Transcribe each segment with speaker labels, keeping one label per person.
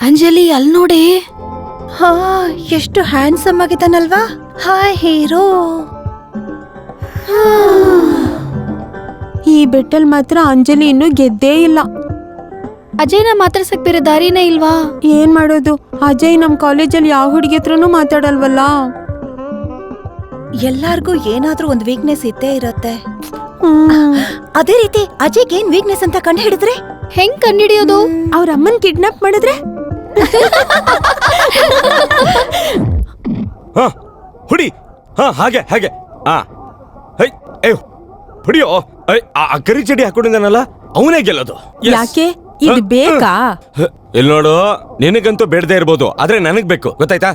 Speaker 1: ಅಂಜಲಿ ಅಲ್ಲಿ ನೋಡಿ.
Speaker 2: ಹಾ, ಎಷ್ಟು ಹ್ಯಾಂಡ್ಸಮ್ ಆಗಿದ್ದಾನಲ್ವಾ. Hi hero.
Speaker 3: ಈ ಬೆಟ್ಟಲ್ ಮಾತ್ರ ಅಂಜಲಿ ಇನ್ನೂ ಗೆದ್ದೇ ಇಲ್ಲ.
Speaker 1: ಅಜಯ್ನ ಮಾತಾಡ್ಸಕ್ ಬೇರೆ ದಾರಿನೇ ಇಲ್ವಾ?
Speaker 3: ಏನ್ ಮಾಡೋದು, ಅಜಯ್ ನಮ್ ಕಾಲೇಜಲ್ಲಿ ಯಾವ ಹುಡುಗಿ ಹತ್ರನೂ ಮಾತಾಡಲ್ವಲ್ಲ.
Speaker 2: ಎಲ್ಲಾರ್ಗೂ ಏನಾದ್ರೂ ಒಂದು ವೀಕ್ನೆಸ್ ಇದ್ದೇ ಇರತ್ತೆ. ಅದೇ ರೀತಿ ಅಜಯ್ಗೆ ಏನ್ ವೀಕ್ನೆಸ್ ಅಂತ ಕಂಡು ಹಿಡಿದ್ರೆ
Speaker 1: ಹೆಂಗ್ ಕಂಡಿಡಿಯೋದು?
Speaker 3: ಅವ್ರ ಅಮ್ಮನ್ ಕಿಡ್ನಾಪ್ ಮಾಡಿದ್ರೆ
Speaker 4: ಹುಡಿ. ಹಾಗೆ ಹಾಗೆ. ಹುಡಿಯೋ, ಕರಿ ಚಡಿ ಹಾಕೊಂಡಿದ್ದಾನಲ್ಲ ಅವನೇ ಗೆಲ್ಲೋದು.
Speaker 3: ಯಾಕೆ ಇದು ಬೇಕಾ?
Speaker 4: ಇಲ್ಲಿ ನೋಡು, ನಿನಗಂತೂ ಬೇಡದೇ ಇರ್ಬೋದು, ಆದ್ರೆ ನನಗ್ ಬೇಕು, ಗೊತ್ತಾಯ್ತಾ?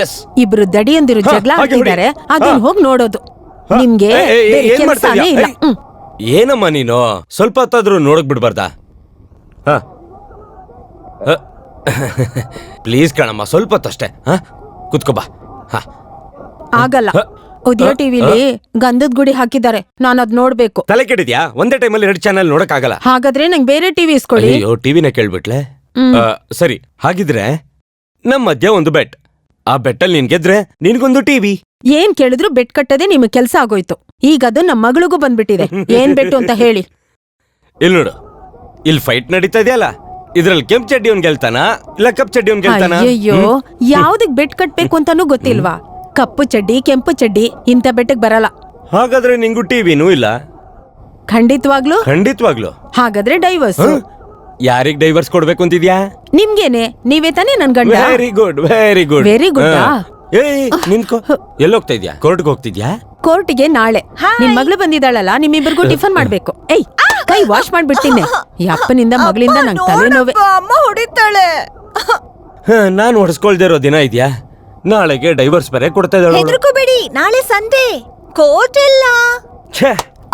Speaker 4: ಎಸ್.
Speaker 3: ಇಬ್ರು ದಡಿಯಂದಿರು ಜಗಳ ಆಡ್ತಿದ್ದಾರೆ, ಅದನ್ನ ಹೋಗಿ ನೋಡೋದು. ನಿಮ್ಗೆ ಕೆಲ್ಸನೇ ಇಲ್ಲ.
Speaker 4: ಏನಮ್ಮ ನೀನು ಸ್ವಲ್ಪ ಹೊತ್ತಾದ್ರೂ ನೋಡಕ್ ಬಿಡ್ಬಾರ್ದಾ? ಪ್ಲೀಸ್ ಕಣಮ್ಮ, ಸ್ವಲ್ಪ ಹೊತ್ತಷ್ಟೇ. ಕುತ್ಕೋಬಾ.
Speaker 3: ಆಗಲ್ಲ. ಉದಯ ಟಿವಿಲಿ ಗಂಧದ ಗುಡಿ ಹಾಕಿದ್ದಾರೆ, ನಾನು ಅದ್ ನೋಡ್ಬೇಕು.
Speaker 4: ತಲೆ ಕೆಡಿದ್ಯಾ? ಒಂದೇ ಟೈಮಲ್ಲಿ 2 ಚಾನೆಲ್ ನೋಡಕ್ ಆಗಲ್ಲ.
Speaker 3: ಹಾಗಾದ್ರೆ ನಂಗೆ ಬೇರೆ ಟಿವಿ ಇಸ್ಕೊಳ್ಳಿ.
Speaker 4: ಅಯ್ಯೋ, ಟಿವಿನ ಕೇಳ್ಬಿಟ್ಲೆ. ಸರಿ, ಹಾಗಿದ್ರೆ ನಮ್ ಮಧ್ಯ ಒಂದು ಬೆಟ್. ಆ ಬೆಟ್ಟಲ್ಲಿ ನೀನ್ ಗೆದ್ರೆ ನಿನ್ಗೊಂದು ಟಿವಿ.
Speaker 3: ಏನ್ ಕೇಳಿದ್ರು ಬೆಟ್ ಕಟ್ಟದೆ ನಿಮಗ್ ಕೆಲ್ಸ ಆಗೋಯ್ತು. ಈಗ ಅದು ನಮ್ ಮಗಳಿಗೂ ಬಂದ್ಬಿಟ್ಟಿದೆ. ಏನ್ ಬೆಟ್ಟು ಅಂತ ಹೇಳಿ.
Speaker 4: ಇಲ್ಲಿ ನೋಡು, ಇಲ್ಲಿ ಫೈಟ್ ನಡೀತಾ ಇದೆಯಲ್ಲ, ಇದ್ರಲ್ಲಿ ಕೆಂಪ್ ಚಡ್ಡಿ ಅವ್ನ್ ಗೆಲ್ತಾನ ಇಲ್ಲ ಕಪ್ ಚಡ್ಡಿ ಅವ್ನ್ ಗೆಲ್ತಾನ?
Speaker 3: ಅಯ್ಯೋ, ಯಾವ್ದಕ್ ಬೆಟ್ ಕಟ್ಬೇಕು ಅಂತಾನೂ ಗೊತ್ತಿಲ್ವಾ? ಕಪ್ಪು ಚಡ್ಡಿ, ಕೆಂಪು ಚಡ್ಡಿ ಇಂಥ ಬೆಟ್ಟಕ್ ಬರಲ್ಲ.
Speaker 4: ಹಾಗಾದ್ರೆ ನಿಂಗೂ ಟಿವಿನೂ ಇಲ್ಲ?
Speaker 3: ಖಂಡಿತವಾಗ್ಲು?
Speaker 4: ಖಂಡಿತವಾಗ್ಲು.
Speaker 3: ಹಾಗಾದ್ರೆ ಡೈವರ್ಸ್.
Speaker 4: ಯಾರಿಗ್ ಡೈವರ್ಸ್ ಕೊಡ್ಬೇಕು ಅಂತಿದ್ಯಾ?
Speaker 3: ನಿಮ್ಗೇನೆ, ನೀವೇ ತಾನೇ ನನ್ ಗಂಡ.
Speaker 4: Very good, very good.
Speaker 3: Very good.
Speaker 4: ನಿನ್ಕೋ, ಎಲ್ಲೋಗ್ತಾ ಇದ್ಯಾ? ಕೋರ್ಟ್ಗೆ ಹೋಗ್ತಿದ್ಯಾ?
Speaker 3: ಕೋರ್ಟಿಗೆ ನಾಳೆ. ನಿನ್ ಮಗಳು ಬಂದಿದ್ದಾಳಲ್ಲ, ನಿಮ್ಮಿಬ್ಬರಿಗೂ ಟಿಫನ್ ಮಾಡ್ಬೇಕು. ಏಯ್, ಕೈ ವಾಶ್ ಮಾಡ್ಬಿಡ್ತೀನಿ. ಈ ಅಪ್ಪನಿಂದ ಮಗಳಿಂದ ನಂಗೆ ತಲೆನೋವೆ.
Speaker 2: ಅಮ್ಮ ಹೊಡಿತಾಳೆ.
Speaker 4: ನಾನ್ ಹೊಡ್ಸ್ಕೊಳ್ದೇ ಇರೋ ದಿನ ಇದ್ಯಾ? ನಾಳೆಗೆ ಡೈವರ್ಸ್ ಬೇರೆ ಕೊಡ್ತಾ ಇದ್ದಾಳೆ.
Speaker 2: ಹೆದರ್ಕೋಬೇಡಿ, ನಾಳೆ ಸಂಡೆ ಕೋರ್ಟ್ ಇಲ್ಲ.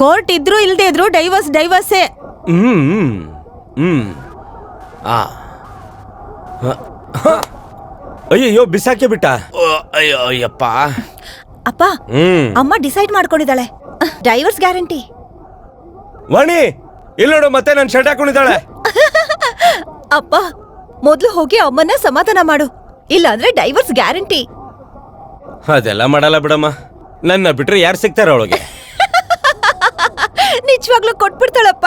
Speaker 3: ಕೋರ್ಟ್ ಇದ್ರು ಇಲ್ದೇ ಇದ್ರು ಡೈವರ್ಸೇ.
Speaker 4: ಅಯ್ಯಯ್ಯೋ, ಬಿಸಾಕೆ ಬಿಟ್ಟ. ಅಯ್ಯೋ ಅಯ್ಯಪ್ಪ.
Speaker 2: ಅಪ್ಪ, ಅಮ್ಮ ಡಿಸೈಡ್ ಮಾಡ್ಕೊಂಡಿದ್ದಾಳೆ, ಡೈವರ್ಸ್ ಗ್ಯಾರಂಟಿ.
Speaker 4: ವಾಣಿ, ಇಲ್ಲಿ ನೋಡು, ಮತ್ತೆ ನನ್ ಶರ್ಟ್ ಹಾಕೊಂಡಿದ್ದಾಳೆ.
Speaker 2: ಅಪ್ಪ, ಮೊದ್ಲು ಹೋಗಿ ಅಮ್ಮನ್ನ ಸಮಾಧಾನ ಮಾಡು, ಇಲ್ಲ ಅಂದ್ರೆ ಡೈವರ್ಸ್ ಗ್ಯಾರಂಟಿ.
Speaker 4: ಅದೆಲ್ಲ ಮಾಡಲ್ಲ ಬಿಡಮ್ಮ, ನನ್ನ ಬಿಟ್ರೆ ಯಾರು ಸಿಗ್ತಾರ ಅವಳಿಗೆ?
Speaker 2: ನಿಜವಾಗ್ಲೂ ಕೊಟ್ಬಿಡ್ತಾಳಪ್ಪ.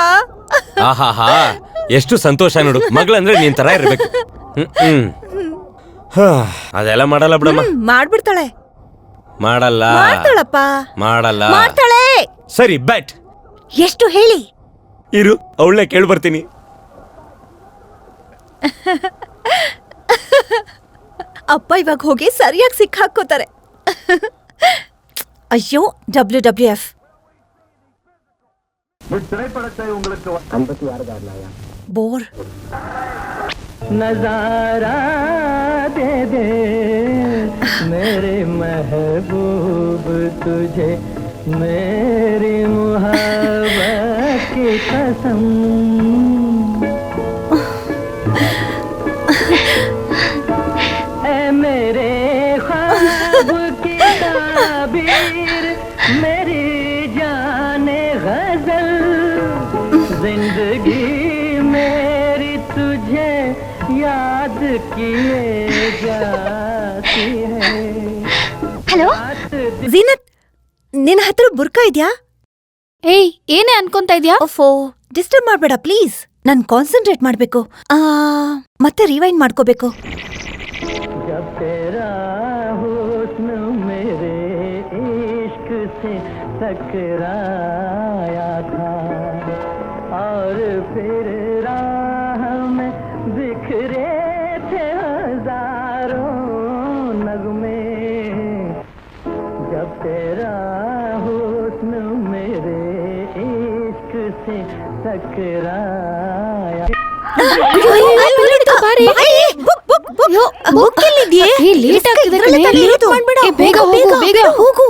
Speaker 4: ಆಹಾಹಾ, ಎಷ್ಟು ಸಂತೋಷ ನೋಡು, ಮಗಳಂದ್ರೆ ನೀನ್ ತರ ಇರ್ಬೇಕು. ಅದೆಲ್ಲ ಮಾಡಲ್ಲ ಬಿಡಮ್ಮ.
Speaker 2: ಮಾಡ್ಬಿಡ್ತಾಳೆ.
Speaker 4: ಮಾಡಲ್ಲ.
Speaker 2: ಮಾಡ್ತಾಳಪ್ಪ.
Speaker 4: ಮಾಡಲ್ಲ.
Speaker 2: ಮಾಡ್ತಾಳೆ.
Speaker 4: ಸರಿ, ಬ್ಯಾಟ್
Speaker 2: ಎಷ್ಟು ಹೇಳಿ?
Speaker 4: ಇರು, ಅವಳನ್ನೇ ಕೇಳಿ ಬರ್ತೀನಿ.
Speaker 2: ಅಪ್ಪ ಇವಾಗ ಹೋಗಿ ಸರಿಯಾಗಿ ಸಿಕ್ಕಾಕೋತಾರೆ. ಅಯ್ಯೋ, WWF. ಬೋರ್.
Speaker 5: नजारा दे दे मेरे महबूब तुझे, मेरी मुहब्बत की कसम. ए मेरे ख्वाब की ताबीर, मेरी जाने गजल, जिंदगी मेरी तुझे याद किए जाती है.
Speaker 2: ಹಲೋ ಝೀನತ್, ನಿನ್ನ ಹತ್ರ ಬುರ್ಕಾ ಇದ್ಯಾ?
Speaker 1: ಏಯ್, ಏನೇ ಅನ್ಕೊಂತ ಇದ್ಯಾ?
Speaker 2: ಓಫೋ, ಡಿಸ್ಟರ್ಬ್ ಮಾಡ್ಬೇಡ ಪ್ಲೀಸ್. ನಾನ್ ಕಾನ್ಸಂಟ್ರೇಟ್ ಮಾಡ್ಬೇಕು, ಮತ್ತೆ ರಿವೈಂಡ್ ಮಾಡ್ಕೋಬೇಕು.
Speaker 5: जब तेरा हुस्न मेरे इश्क से टकराया था, और फिर राह में बिखरे थे हजारों नगमे. जब तेरा हुस्न मेरे इश्क से टकराया.
Speaker 1: ಲೇಟ್ ಆಗ್ತಿದೆ ಕಣೆ. ಬೇಗ ಹೋಗು, ಬೇಗ
Speaker 2: ಹೋಗು.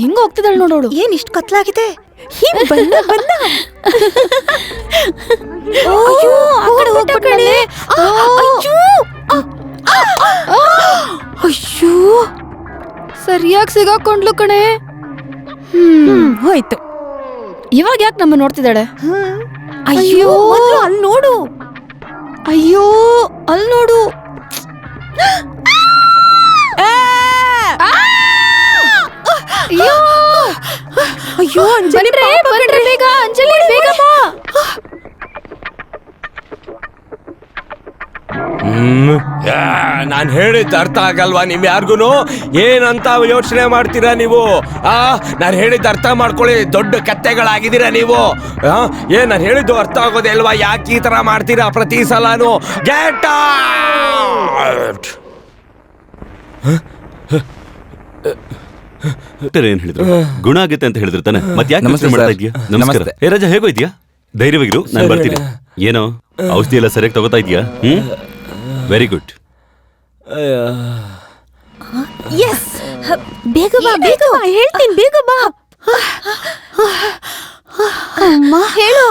Speaker 1: ಹೆಂಗ ಹೋಗ್ತಿದ್ದಾಳೆ ನೋಡೋಡು.
Speaker 2: ಏನ್ ಇಷ್ಟು ಕತ್ಲಾಗಿದೆ?
Speaker 1: ಅಯ್ಯೋ, ಸರಿಯಾಗಿ ಸಿಗಾಕೊಂಡ್ಲು ಕಣೆ.
Speaker 3: ಹೋಯ್ತು.
Speaker 1: ಇವಾಗ ಯಾಕೆ ನಮ್ಮ ನೋಡ್ತಿದ್ದಾಳೆ?
Speaker 3: ಅಯ್ಯೋ ಮೊದ್ಲು ಅಲ್ಲಿ ನೋಡು.
Speaker 2: ಅಯ್ಯೋ ಅಲ್ಲಿ ನೋಡು.
Speaker 3: ಅಯ್ಯೋ ಅಂಜಲಿ
Speaker 1: ಬೇಗ ಅಂಜಲಿ ಬೇಗ ಬಾ.
Speaker 4: ನಾನ್ ಹೇಳಿದ್ದು ಅರ್ಥ ಆಗಲ್ವಾ ನಿಮ್ ಯಾರ್ಗುನು? ಏನಂತ ಯೋಚನೆ ಮಾಡ್ತೀರಾ ನೀವು? ನಾನ್ ಹೇಳಿದ್ದು ಅರ್ಥ ಮಾಡ್ಕೊಳ್ಳಿ. ದೊಡ್ಡ ಕತ್ತೆಗಳಾಗಿದ್ದೀರಾ ನೀವು. ಏನ್ ನಾನ್ ಹೇಳಿದ್ದು ಅರ್ಥ ಆಗೋದೇ ಅಲ್ವಾ? ಯಾಕೆ ಈ ತರ ಮಾಡ್ತೀರಾ ಪ್ರತಿ ಸಲಾನು? Get out.
Speaker 6: ಏನ್ ಹೇಳಿದ್ರು? ಗುಣ ಆಗುತ್ತೆ ಅಂತ ಹೇಳಿದ್ರು ತಾನೆ? ಮತ್ತೆ ಯಾಕೆ
Speaker 7: ನಮಸ್ತೆ
Speaker 6: ಮಾಡ್ತಾ
Speaker 7: ಸರ್.
Speaker 6: ಇದೀಯಾ? ನಮಸ್ಕಾರ.
Speaker 7: ನಮಸ್ತೆ.
Speaker 6: ಏ ರಾಜ, ಹೇಗೋ ಇದೆಯಾ? ಧೈರ್ಯವಾಗಿರು, ನಾನು ಬರ್ತೀನಿ. ಏನೋ ಔಷಧಿ ಎಲ್ಲ ಸರಿಯಾಗಿ ತಗೋತಾ ಇದೀಯಾ? Very good.
Speaker 2: ಎಸ್,
Speaker 3: ಬೇಗ ಬಾ, ಬೇಗ ಬಾ, ಹೇಳ್ತೀನಿ, ಬೇಗ ಬಾ.
Speaker 2: ಅಮ್ಮ ಹೇಳು.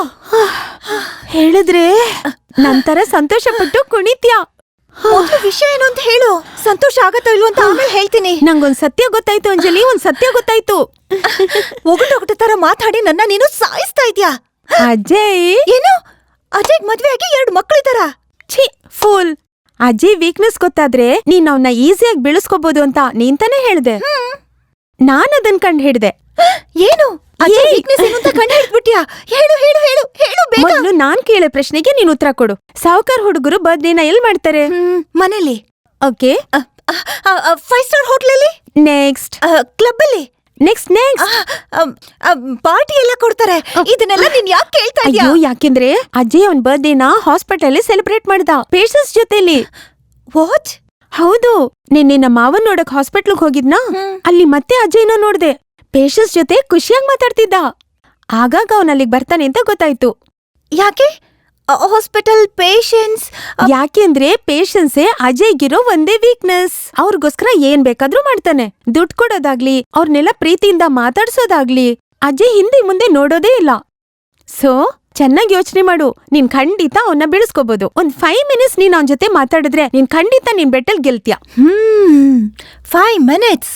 Speaker 3: ಹೇಳಿದ್ರೆ ನಂತರ ಸಂತೋಷ ಪಟ್ಟು ಕುಣಿತ್ಯಾ.
Speaker 2: ಮೊದ್ಲು ವಿಷಯ ಏನು ಅಂತ ಹೇಳು. ಸಂತೋಷ ಆಗತ್ತೋ ಇಲ್ವೋ ಅಂತ ಆಮೇಲೆ ಹೇಳ್ತೀನಿ.
Speaker 3: ನಂಗೊಂದ್ ಸತ್ಯ ಗೊತ್ತಾಯ್ತು ಅಂಜಲಿ, ಒಂದ್ ಸತ್ಯ ಗೊತ್ತಾಯ್ತು.
Speaker 2: ಒಗಟೊಗಟ ತರ ಮಾತಾಡಿ ನನ್ನ ನೀನು ಸಾಯಿಸ್ತಾ ಇದ್ಯಾ.
Speaker 3: ಅಜಯ್
Speaker 2: ಏನು? ಅಜಯ್ ಮದ್ವೆ ಆಗಿ 2 ಮಕ್ಕಳಿದಾರ?
Speaker 3: ಛೀ ಫೂಲ್. ಅಜಯ್ ವೀಕ್ನೆಸ್ ಗೊತ್ತಾದ್ರೆ ನೀನ್ ಅವನ್ನ ಈಸಿಯಾಗಿ ಬೆಳೆಸ್ಕೋಬಹುದು ಅಂತ ನೀನ್ ತಾನೇ ಹೇಳ್ದೆ. ನಾನ್ ಅದನ್ ಕಂಡು ಹಿಡ್ದೆ.
Speaker 2: ಏನು ಅಜಯ್ ವೀಕ್ನೆಸ್ ಏನು ಅಂತ ಕಂಡು ಹಿಡ್ಬಿಟ್ಯಾ? ಹೇಳು ಹೇಳು ಹೇಳು ಹೇಳು ಬೇಗ.
Speaker 3: ಮೊದ್ಲು ನಾನ್ ಕೇಳೋ ಪ್ರಶ್ನೆಗೆ ನೀನ್ ಉತ್ತರ ಕೊಡು. ಸಾವುಕಾರ್ ಹುಡುಗರು ಬರ್ತ್ಡೇನ ಎಲ್ ಮಾಡ್ತಾರೆ?
Speaker 2: ಮನೇಲಿ.
Speaker 3: ಓಕೆ.
Speaker 2: 5 ಸ್ಟಾರ್ ಹೋಟ್ಲಲ್ಲಿ.
Speaker 3: ನೆಕ್ಸ್ಟ್.
Speaker 2: ಕ್ಲಬ್ ಅಲ್ಲಿ.
Speaker 3: ನೆಕ್ಸ್ಟ್
Speaker 2: ಪಾರ್ಟಿ ಎಲ್ಲ ಕೊಡ್ತಾರೆ. ಇದನ್ನೆಲ್ಲ ನೀನ್ ಯಾಕೆ ಕೇಳ್ತಾ ಇದ್ಯಾ?
Speaker 3: ಅಯ್ಯೋ, ಯಾಕೆಂದ್ರೆ ಅಜಯ್ ಅವನ್ ಬರ್ತ್ಡೇನ ಹಾಸ್ಪಿಟಲ್ ಅಲ್ಲಿ ಸೆಲೆಬ್ರೇಟ್ ಮಾಡ್ದ ಪೇಷನ್ಸ್ ಜೊತೆಲಿ.
Speaker 2: ವಾಟ್?
Speaker 3: ಹೌದು, ನಿನ್ನೆ ನಮ್ಮ ಮಾವನ್ ನೋಡಕ್ ಹಾಸ್ಪಿಟ್ಲ್ಗ್ ಹೋಗಿದ್ನಾ, ಅಲ್ಲಿ ಮತ್ತೆ ಅಜಯ್ನ ನೋಡ್ದೆ. ಪೇಷನ್ಸ್ ಜೊತೆ ಖುಷಿಯಾಗಿ ಮಾತಾಡ್ತಿದ್ದ. ಆಗಾಗ ಅವನ್ ಅಲ್ಲಿಗ್ ಬರ್ತಾನೆ ಅಂತ ಗೊತ್ತಾಯ್ತು.
Speaker 2: ಯಾಕೆ ಹಾಸ್ಪಿಟಲ್ ಪೇಷನ್ಸ್?
Speaker 3: ಯಾಕೆಂದ್ರೆ ಪೇಷನ್ಸೇ ಅಜಯ್ಗಿರೋ ಒಂದೇ ವೀಕ್ನೆಸ್. ಅವ್ರಿಗೋಸ್ಕರ ಏನ್ ಬೇಕಾದ್ರೂ ಮಾಡ್ತಾನೆ. ದುಡ್ಡು ಕೊಡೋದಾಗ್ಲಿ, ಅವ್ರನ್ನೆಲ್ಲ ಪ್ರೀತಿಯಿಂದ ಮಾತಾಡ್ಸೋದಾಗ್ಲಿ ಅಜಯ್ ಹಿಂದೆ ಮುಂದೆ ನೋಡೋದೇ ಇಲ್ಲ. ಸೊ ಚೆನ್ನಾಗಿ ಯೋಚನೆ ಮಾಡು. ನೀನ್ ಖಂಡಿತ ಅವನ್ನ ಬೆಳೆಸ್ಕೋಬಹುದು. ಒಂದ್ 5 ಮಿನಿಟ್ಸ್ ನೀನ್ ಅವನ್ ಜೊತೆ ಮಾತಾಡಿದ್ರೆ ನೀನ್ ಖಂಡಿತ ನೀನ್ ಬೆಟ್ಟಲ್ ಗೆಲ್ತ್ಯಾ.
Speaker 2: 5 minutes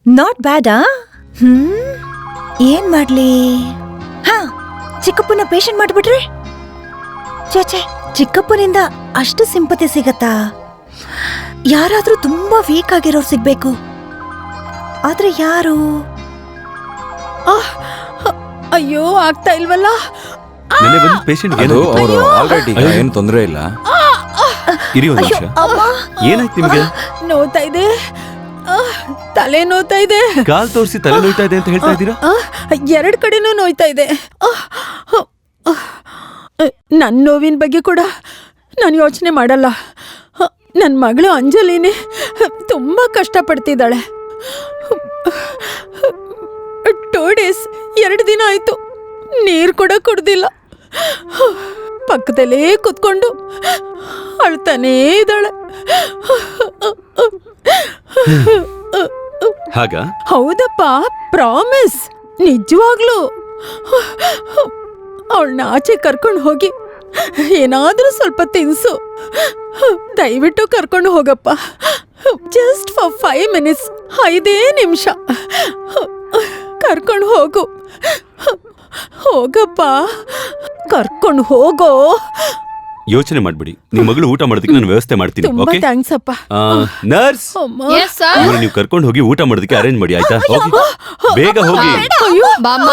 Speaker 2: ನಾಟ್ ಬ್ಯಾಡಾ? ಏನ್ ಮಾಡ್ಲಿ? ಹಾ, ಚಿಕ್ಕಪ್ಪನ ಪೇಷಂಟ್ ಮಾಡ್ಬಿಟ್ರೆ? ಚೇಚೆ, ಚಿಕ್ಕಪ್ಪನಿಂದ ಅಷ್ಟು ಸಿಂಪತಿ ಸಿಗತ್ತಾ? ಯಾರಾದ್ರೂ ತುಂಬಾ ವೀಕ್ ಆಗಿರೋರು ಸಿಗ್ಬೇಕು. ಆದ್ರೆ ಯಾರು?
Speaker 3: ಅಯ್ಯೋ, ಆಗ್ತಾ ಇಲ್ವಲ್ಲ.
Speaker 6: ನೆನ್ನೆ ಬಂದ ಪೇಷಂಟ್
Speaker 7: ಅದು ಅವರು ಆಲ್ರೆಡಿ ಏನು ತೊಂದರೆ ಇಲ್ಲ.
Speaker 6: ಇರಿ ಒಂದ್ ನಿಮಿಷ. ಏನಾಯ್ತು ನಿಮ್ಗೆ?
Speaker 3: ನೋವ್ತಾ ಇದೆ, ತಲೆ ನೋವ್ತಾ ಇದೆ.
Speaker 6: ಕಾಲ್ ತೋರಿಸಿ ತಲೆ ನೋಯ್ತಾ ಇದೆ ಅಂತ ಹೇಳ್ತಾ ಇದ್ದೀರಾ?
Speaker 3: 2 ಕಡೆನೂ ನೋಯ್ತಾ ಇದೆ. ನನ್ ನೋವಿನ ಬಗ್ಗೆ ಕೂಡ ನಾನು ಯೋಚನೆ ಮಾಡಲ್ಲ. ನನ್ ಮಗಳು ಅಂಜಲಿನೇ ತುಂಬಾ ಕಷ್ಟಪಡ್ತಿದ್ದಾಳೆ. 2 days 2 ದಿನ ಆಯ್ತು, ನೀರ್ ಕೂಡ ಕುಡ್ದಿಲ್ಲ. ಪಕ್ಕದಲ್ಲೇ ಕುತ್ಕೊಂಡು ಅಳ್ತಾನೇ ಇದ್ದಾಳೆ.
Speaker 6: ಹಾಗ?
Speaker 3: ಹೌದಪ್ಪ, ಪ್ರಾಮಿಸ್, ನಿಜವಾಗ್ಲು. ಅವಳನ್ನ ಆಚೆ ಕರ್ಕೊಂಡು ಹೋಗಿ ಏನಾದ್ರೂ ಸ್ವಲ್ಪ ತಿನ್ಸು. ದಯವಿಟ್ಟು ಕರ್ಕೊಂಡು ಹೋಗಪ್ಪ. ಜಸ್ಟ್ ಫಾರ್ 5 minutes, 5 ನಿಮಿಷ ಕರ್ಕೊಂಡು ಹೋಗು. ಹೋಗಪ್ಪ, ಕರ್ಕೊಂಡು ಹೋಗೋ.
Speaker 6: ಯೋಚನೆ ಮಾಡ್ಬಿಡಿ, ನಿಮ್ ಮಗಳು ಊಟ ಮಾಡೋದಕ್ಕೆ ನಾನು ವ್ಯವಸ್ಥೆ ಮಾಡ್ತೀನಿ.
Speaker 3: ತುಂಬಾ
Speaker 6: ಓಕೆ?
Speaker 3: ಥ್ಯಾಂಕ್ಸ್ ಅಪ್ಪ.
Speaker 6: ನರ್ಸ್, ಇವ್ರು ನೀವು ಕರ್ಕೊಂಡು ಹೋಗಿ ಊಟ ಮಾಡೋದಕ್ಕೆ ಅರೇಂಜ್ ಮಾಡಿ, ಆಯ್ತಾ? ಹೋಗಿ, ಬೇಗ ಹೋಗಿ.
Speaker 1: ಬಾಮ್ಮ,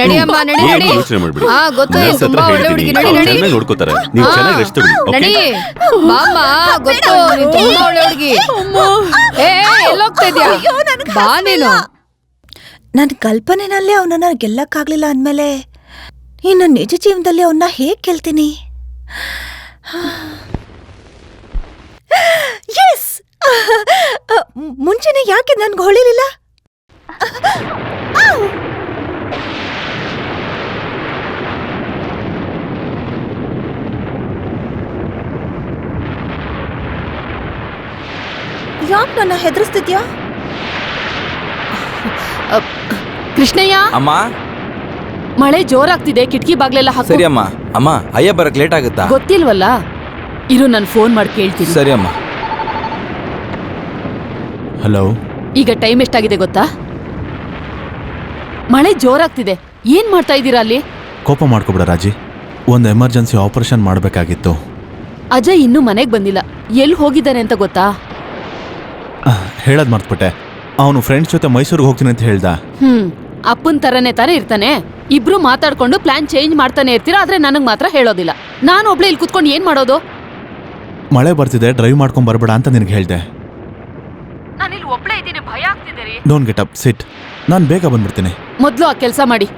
Speaker 1: ನಡಿಯಮ್ಮ, ನಡಿ
Speaker 6: ಏನು
Speaker 1: ನಡಿ.
Speaker 6: ಯೋಚನೆ ಮಾಡ್ಬಿಡಿ.
Speaker 1: ಹಾ, ಗೊತ್ತು,
Speaker 6: ನರ್ಸ್ ಹತ್ರ
Speaker 1: ತುಂಬಾ ಒಳ್ಳೆ
Speaker 6: ಹೇಳ್ತೀನಿ,
Speaker 1: ಹುಡುಗಿ. ನಡಿ
Speaker 6: ಅವ್ರು
Speaker 1: ನಡಿ.
Speaker 6: ಚೆನ್ನಾಗಿ ನೋಡ್ಕೋತಾರೆ. ನೀವು ಚೆನ್ನಾಗಿ ರೆಸ್ಟ್ ತಗೊಳ್ಳಿ.
Speaker 1: ನಡಿ
Speaker 6: ಓಕೆ?
Speaker 1: ಬಾಮ್ಮ, ಗೊತ್ತು, ನೀನ್ ತುಂಬಾ ಒಳ್ಳೆ ಹುಡುಗಿ. ಎಲ್ಲೋಗ್ತಾ ಇದ್ಯಾ? ಬಾ ನೀನು.
Speaker 2: ನನ್ ಕಲ್ಪನೆನಲ್ಲೇ ಅವನನ್ನ ಗೆಲ್ಲಕ್ಕಾಗ್ಲಿಲ್ಲ ಅಂದ್ಮೇಲೆ ಇನ್ನು ನಿಜ ಜೀವನದಲ್ಲಿ ಅವನ್ನ ಹೇಗ್ ಗೆಲ್ತೀನಿ? ಎಸ್, ಮುಂಚೆನೆ ಯಾಕೆ ನನ್ಗೆ ಹೊಳಿಲಿಲ್ಲ? ಯಾಕೆ ನನ್ನ ಹೆದರಿಸ್ತಿದ್ಯಾ?
Speaker 1: ಕೃಷ್ಣಯ್ಯ,
Speaker 7: ಅಮ್ಮ
Speaker 1: ಮಳೆ ಜೋರಾಗ್ತಿದೆ, ಕಿಟಕಿ ಬಾಗ್ಲೆಲ್ಲ ಹಾಕು.
Speaker 7: ಸರಿ ಅಮ್ಮ. ಅಮ್ಮ, ಅಯ್ಯ ಬರಕ್ ಲೇಟ್ ಆಗುತ್ತಾ?
Speaker 1: ಗೊತ್ತಿಲ್ವಲ್ಲ, ಇರು, ನಾನು ಫೋನ್ ಮಾಡಿ ಕೇಳ್ತೀನಿ.
Speaker 7: ಸರಿ ಅಮ್ಮ. ಹಲೋ.
Speaker 1: ಈಗ ಟೈಮ್ ಎಷ್ಟಾಗಿದೆ ಗೊತ್ತಾ? ಮಳೆ ಜೋರಾಗ್ತಿದೆ. ಏನ್ ಮಾಡ್ತಾ ಇದ್ದೀರಾ ಅಲ್ಲಿ?
Speaker 8: ಕೋಪ ಮಾಡ್ಕೊಬಿಡ ರಾಜಿ. ಒಂದು ಎಮರ್ಜೆನ್ಸಿ ಆಪರೇಷನ್ ಮಾಡಬೇಕಾಗಿತ್ತು.
Speaker 1: ಅಜಯ್ ಇನ್ನೂ ಮನೆಗ್ ಬಂದಿಲ್ಲ. ಎಲ್ಲಿ ಹೋಗಿದ್ದಾನೆ ಅಂತ ಗೊತ್ತಾ?
Speaker 8: ಹೇಳೋದು ಮರ್ತ್ಬಿಟ್ಟೆ. ಅವನು ಫ್ರೆಂಡ್ಸ್ ಜೊತೆ ಮೈಸೂರಿಗೆ ಹೋಗ್ತೀನಿ ಅಂತ ಹೇಳ್ದ.
Speaker 1: ಅಪ್ಪನ್ ತರನೇ ತಾನೇ ಇರ್ತಾನೆ. ಇಬ್ರು ಮಾತಾಡ್ಕೊಂಡು ಪ್ಲಾನ್ ಚೇಂಜ್ ಮಾಡ್ತಾನೆ ಇರ್ತೀರಾ, ಆದ್ರೆ ನನಗ್ ಮಾತ್ರ ಹೇಳೋದಿಲ್ಲ. ನಾನು ಒಬ್ಳೆ ಇಲ್ಲಿ ಕುತ್ಕೊಂಡು ಏನ್ ಮಾಡೋದು?
Speaker 8: ಮಳೆ ಬರ್ತಿದೆ, ಡ್ರೈವ್ ಮಾಡ್ಕೊಂಡ್ ಬರ್ಬೇಡ ಅಂತ ನಿನಗೆ ಹೇಳ್ದೆ.
Speaker 1: ನಾನಿಲ್ಲಿ ಒಬ್ಳೆ ಇದ್ದೀನಿ, ಭಯ ಆಗ್ತಿದೆ ರೀ.
Speaker 8: ಡೋಂಟ್ ಗೆಟ್ ಅಪ್, ಸಿಟ್. ನಾನು ಬೇಗ ಬಂದ್ಬಿಡ್ತೀನಿ.
Speaker 1: ಮೊದ್ಲು ಆ ಕೆಲಸ ಮಾಡಿ.